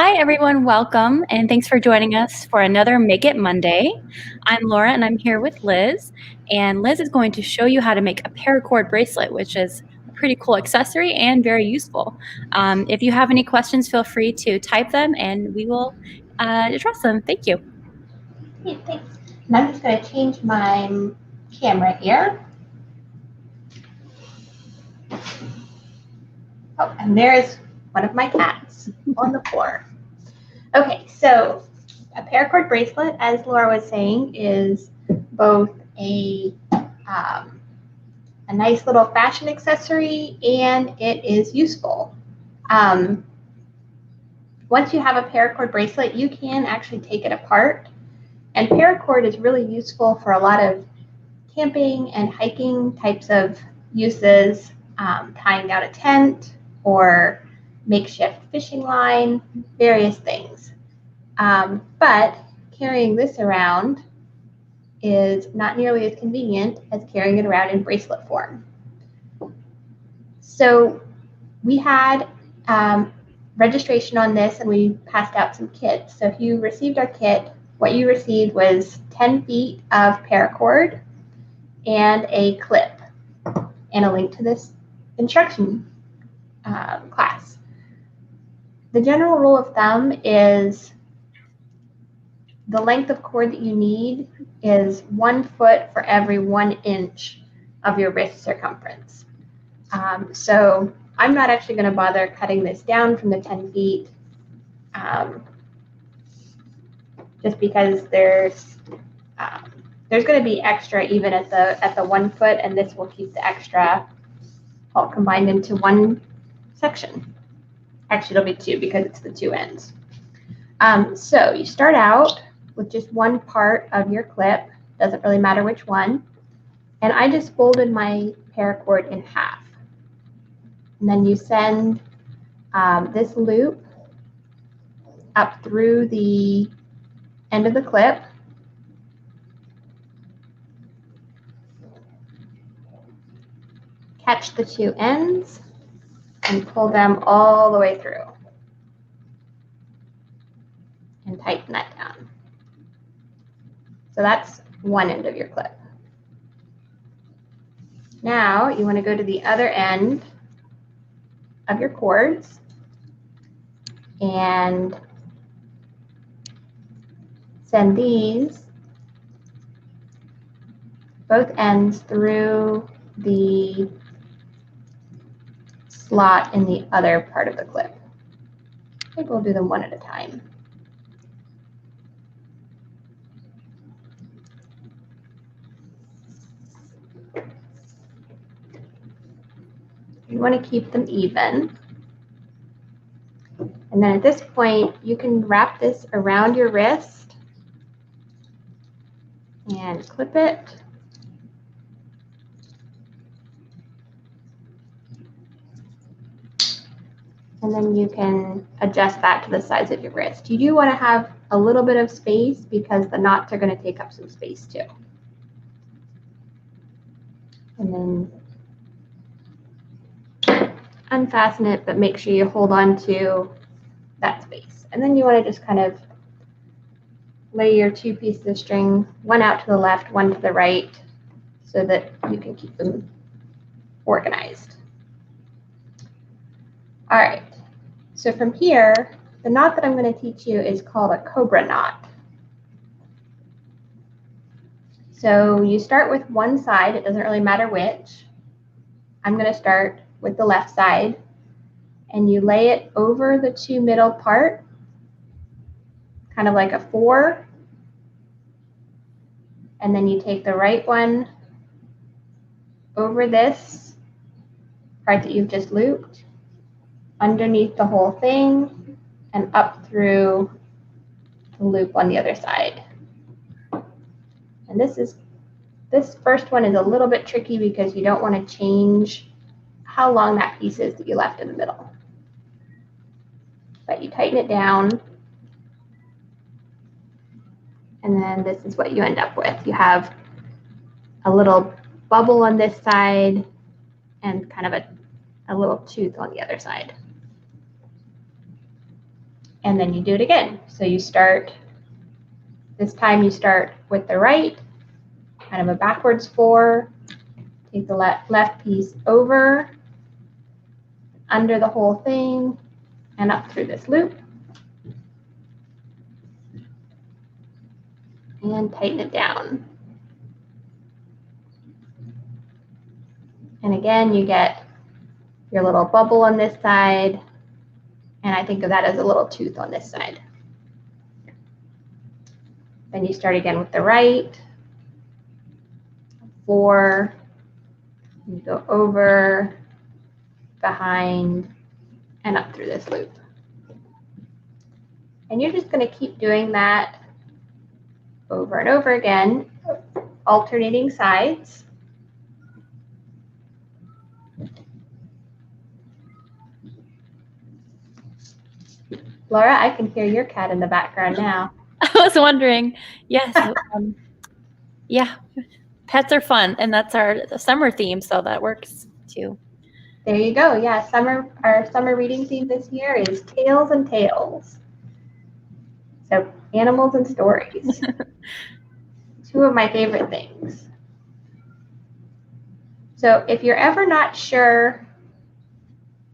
Hi, everyone. Welcome, and thanks for joining us for another Make It Monday. I'm Laura, and I'm here with Liz. And Liz is going to show you how to make a paracord bracelet, which is a pretty cool accessory and very useful. If you have any questions, feel free to type them, and we will address them. Thank you. Yeah, thanks. And I'm just going to change my camera here. Oh, and there's one of my cats on the floor. Okay, so a paracord bracelet, as Laura was saying, is both a nice little fashion accessory and it is useful. Once you have a paracord bracelet, you can actually take it apart. And paracord is really useful for a lot of camping and hiking types of uses, tying down a tent or makeshift fishing line, various things. But carrying this around is not nearly as convenient as carrying it around in bracelet form. So we had registration on this and we passed out some kits. So if you received our kit, what you received was 10 feet of paracord and a clip and a link to this instruction class. The general rule of thumb is the length of cord that you need is 1 foot for every 1 inch of your wrist circumference. So I'm not actually going to bother cutting this down from the 10 feet just because there's going to be extra even at the 1 foot, and this will keep the extra all combined into one section. Actually, it'll be 2 because it's the 2 ends. So you start out with just one part of your clip. Doesn't really matter which one. And I just folded my paracord in half. And then you send this loop up through the end of the clip. Catch the 2 ends and pull them all the way through. And tighten that down. So that's one end of your clip. Now you want to go to the other end of your cords and send these both ends through the slot in the other part of the clip. I think we'll do them one at a time. You want to keep them even. And then at this point, you can wrap this around your wrist and clip it. And then you can adjust that to the size of your wrist. You do want to have a little bit of space because the knots are going to take up some space too. And then unfasten it, but make sure you hold on to that space. And then you want to just kind of lay your 2 pieces of string, one out to the left, one to the right, so that you can keep them organized. All right, so from here, the knot that I'm going to teach you is called a cobra knot. So you start with one side, it doesn't really matter which. I'm going to start with the left side, and you lay it over the 2 middle part, kind of like a 4, and then you take the right one over this part that you've just looped, underneath the whole thing, and up through the loop on the other side. And this first one is a little bit tricky because you don't want to change how long that piece is that you left in the middle. But you tighten it down, and then this is what you end up with. You have a little bubble on this side and kind of a little tooth on the other side. and then you do it again. So you start, this time you start with the right, kind of a backwards 4, take the left piece over, under the whole thing, and up through this loop. And tighten it down. And again, you get your little bubble on this side, and I think of that as a little tooth on this side. Then you start again with the right, 4, you go over, behind, and up through this loop. And you're just going to keep doing that over and over again, alternating sides. Laura, I can hear your cat in the background now. I was wondering, yes, yeah, pets are fun, and that's our summer theme, so that works too. There you go. Yeah, our summer reading theme this year is Tales and Tales. So animals and stories. 2 of my favorite things. So if you're ever not sure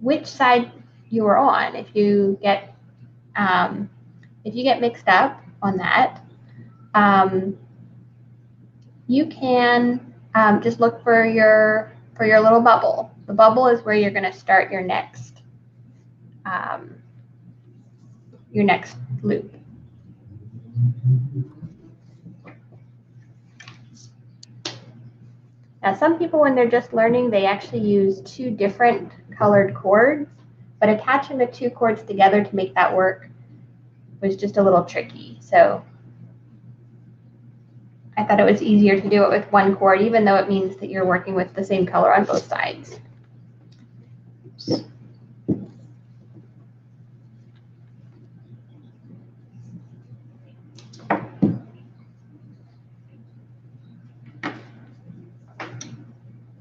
which side you are on, if you get mixed up on that, you can just look for your little bubble. The bubble is where you're going to start your next loop. Now, some people, when they're just learning, they actually use 2 different colored cords, but attaching the 2 cords together to make that work was just a little tricky. So I thought it was easier to do it with 1 cord, even though it means that you're working with the same color on both sides.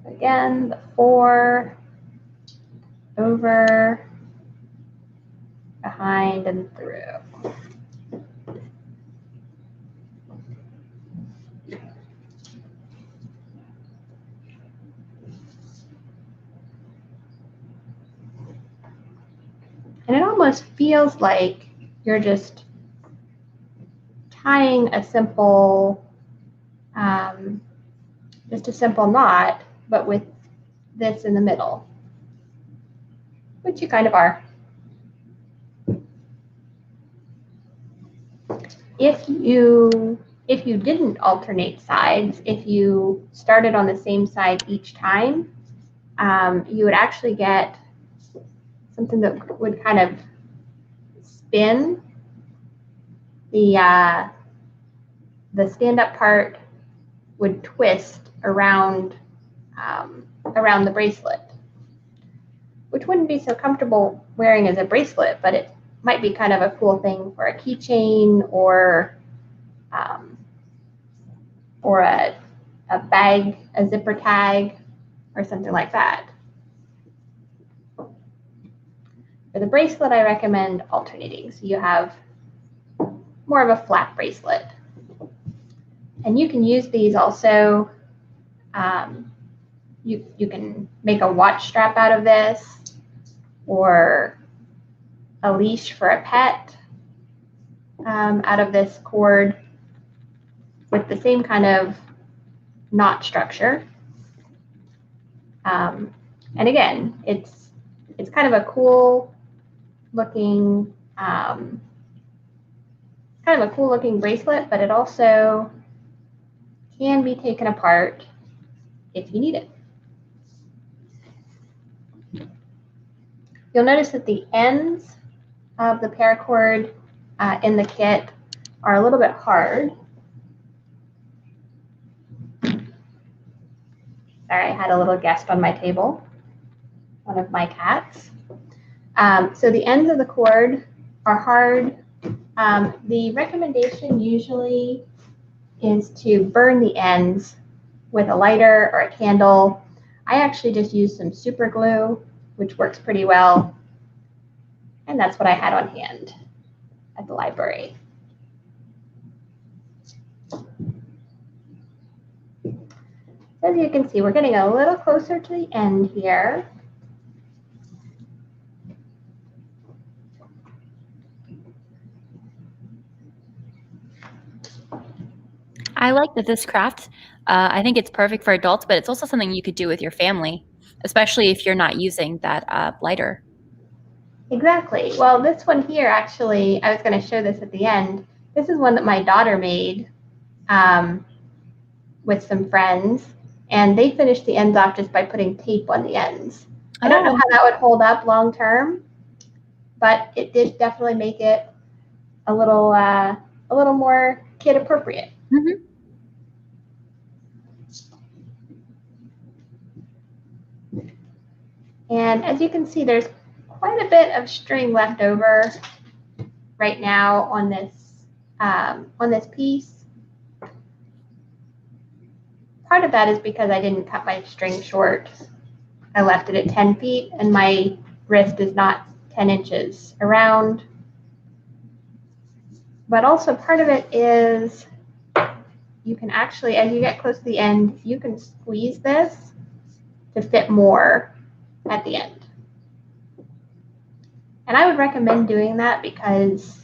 Again, the 4, over, behind, and through. And it almost feels like you're just tying a simple, just a simple knot, but with this in the middle, which you kind of are. If you didn't alternate sides, if you started on the same side each time, you would actually get something that would kind of spin. The stand-up part would twist around the bracelet, which wouldn't be so comfortable wearing as a bracelet, but it might be kind of a cool thing for a keychain or a bag, a zipper tag, or something like that. For the bracelet, I recommend alternating, so you have more of a flat bracelet. And you can use these also. You can make a watch strap out of this, or a leash for a pet out of this cord with the same kind of knot structure. And again, it's kind of a cool looking bracelet, but it also can be taken apart if you need it. You'll notice that the ends of the paracord in the kit are a little bit hard. Sorry, I had a little guest on my table, one of my cats. So the ends of the cord are hard. The recommendation usually is to burn the ends with a lighter or a candle. I actually just used some super glue, which works pretty well. And that's what I had on hand. at the library. As you can see, we're getting a little closer to the end here. I like that this craft, I think it's perfect for adults, but it's also something you could do with your family, especially if you're not using that lighter. Exactly. Well, this one here, actually, I was going to show this at the end. This is one that my daughter made with some friends, and they finished the ends off just by putting tape on the ends. I don't know how that would hold up long term, but it did definitely make it a little more kid appropriate. Mm-hmm. And as you can see, there's quite a bit of string left over right now on this piece. Part of that is because I didn't cut my string short. I left it at 10 feet, and my wrist is not 10 inches around. But also part of it is you can actually, as you get close to the end, you can squeeze this to fit more at the end. And I would recommend doing that because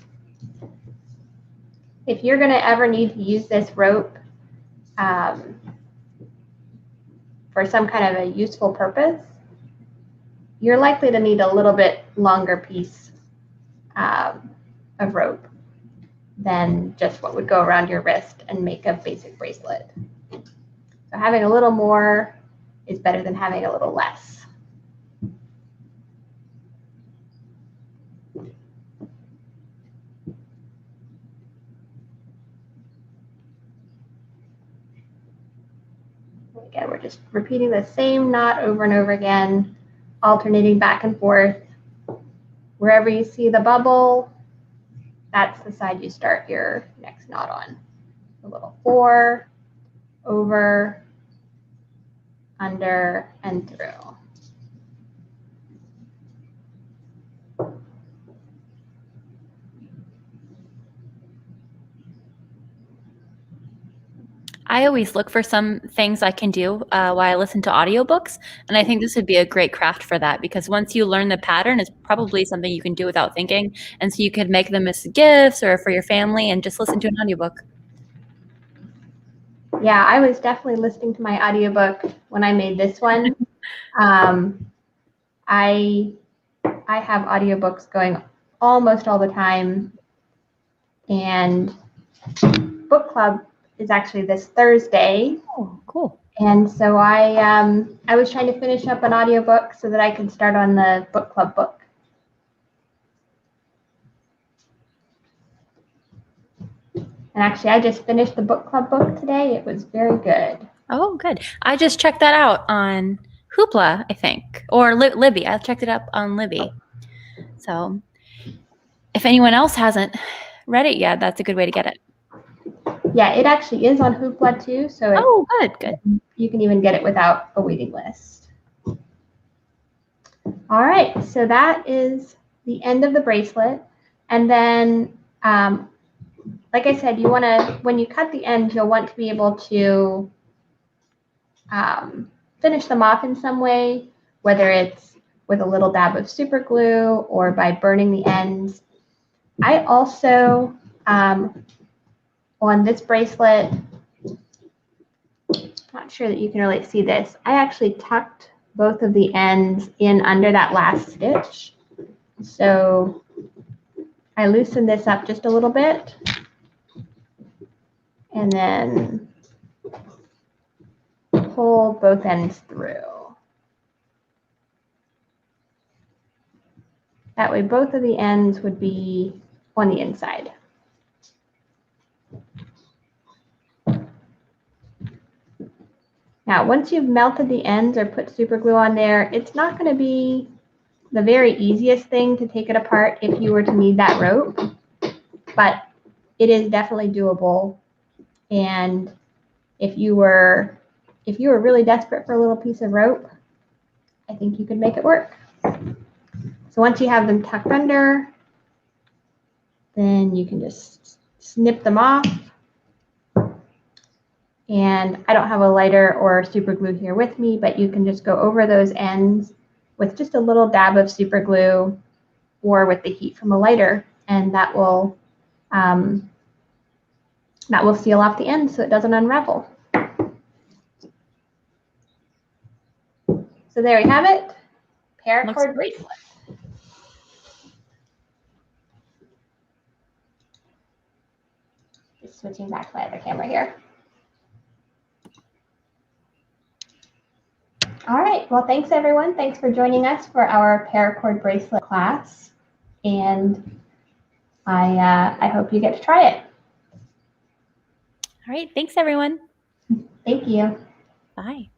if you're going to ever need to use this rope for some kind of a useful purpose, you're likely to need a little bit longer piece of rope than just what would go around your wrist and make a basic bracelet. So having a little more is better than having a little less. Again, we're just repeating the same knot over and over again, alternating back and forth. Wherever you see the bubble, that's the side you start your next knot on. A little 4, over, under, and through. I always look for some things I can do while I listen to audiobooks, and I think this would be a great craft for that because once you learn the pattern, it's probably something you can do without thinking, and so you could make them as gifts or for your family and just listen to an audiobook. Yeah, I was definitely listening to my audiobook when I made this one. I have audiobooks going almost all the time, and book club is actually this Thursday. Oh, cool. And so I was trying to finish up an audiobook so that I could start on the book club book. And actually, I just finished the book club book today. It was very good. Oh, good. I just checked that out on Hoopla, I think, or Libby. I checked it up on Libby. So if anyone else hasn't read it yet, that's a good way to get it. Yeah, it actually is on Hoopla too. So good. You can even get it without a waiting list. All right, so that is the end of the bracelet. And then, like I said, you want to, when you cut the ends, you'll want to be able to finish them off in some way, whether it's with a little dab of super glue or by burning the ends. I also, on this bracelet, not sure that you can really see this, I actually tucked both of the ends in under that last stitch. So I loosened this up just a little bit and then pull both ends through. That way both of the ends would be on the inside. Now, once you've melted the ends or put super glue on there, it's not going to be the very easiest thing to take it apart if you were to need that rope, but it is definitely doable. And if you were really desperate for a little piece of rope, I think you could make it work. So once you have them tucked under, then you can just snip them off. And I don't have a lighter or super glue here with me, but you can just go over those ends with just a little dab of super glue or with the heat from a lighter, and that will seal off the end so it doesn't unravel. So there we have it, Paracord Bracelet. Just switching back to my other camera here. All right, well, thanks everyone. Thanks for joining us for our Paracord Bracelet class. And I hope you get to try it. All right, thanks everyone. Thank you. Bye.